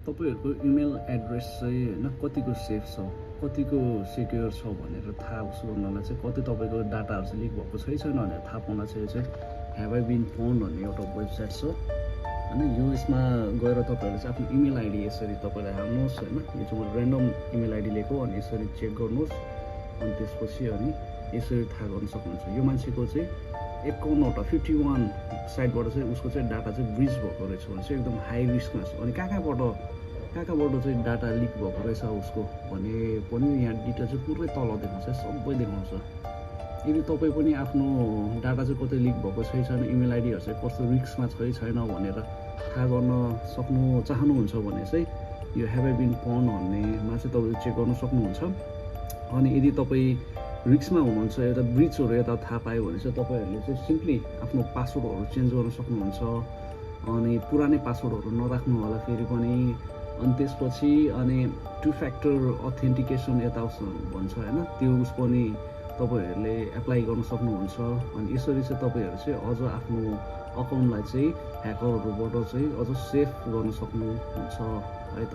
तपाईँहरूको email address चाहिँ होइन कतिको सेफ छ, कतिको सिक्योर छ भनेर थाहा गर्नलाई चाहिँ कति तपाईँको डाटाहरू चाहिँ लिक भएको छ कि छैन भनेर थाहा पाउन चाहिँ ह्याभ आई बिन फाउन्ड भन्ने एउटा वेबसाइट छ होइन। यो यसमा गएर तपाईँहरूले चाहिँ आफ्नो इमेल आइडी यसरी तपाईँले हाल्नुहोस् होइन। यो चाहिँ मैले ऱ्यान्डम इमेल आइडी लिएको अनि यसरी चेक गर्नुहोस् अनि त्यसपछि अनि यसरी थाहा गर्न सक्नुहुन्छ यो मान्छेको चाहिँ 51वटा 51 साइडबाट चाहिँ उसको चाहिँ डाटा चाहिँ ब्रिज भएको रहेछ भने चाहिँ एकदम हाई रिस्कमा छ। अनि कहाँबाट चाहिँ डाटा लिक भएको रहेछ उसको भने पनि यहाँ डिटेल चाहिँ पुरै तल देखाउँछ, सबै देखाउँछ। यदि तपाईँ पनि आफ्नो डाटा चाहिँ कतै लिक भएको छ कि छैन, इमेल आइडीहरू चाहिँ कस्तो रिस्कमा छ कि छैन भनेर थाहा गर्न चाहनुहुन्छ भने चाहिँ यो ह्याभ आई बिन फाउन्ड भन्नेमा चाहिँ तपाईँले चेक गर्न सक्नुहुन्छ। अनि यदि तपाईँ रिस्कमा हुनुहुन्छ, एउटा ब्रिचहरू यता थाहा पायो भने चाहिँ तपाईँहरूले चाहिँ सिम्पली आफ्नो पासवर्डहरू चेन्ज गर्न सक्नुहुन्छ। अनि पुरानै पासवर्डहरू नराख्नु होला फेरि पनि। अनि त्यसपछि अनि 2 फ्याक्टर अथेन्टिकेसन यता भन्छ होइन, त्यो उस पनि तपाईँहरूले एप्लाई गर्न सक्नुहुन्छ। अनि यसरी चाहिँ तपाईँहरू चाहिँ अझ आफ्नो अकाउन्टलाई चाहिँ ह्याकरहरूबाट चाहिँ अझ सेफ गर्न सक्नुहुन्छ है त।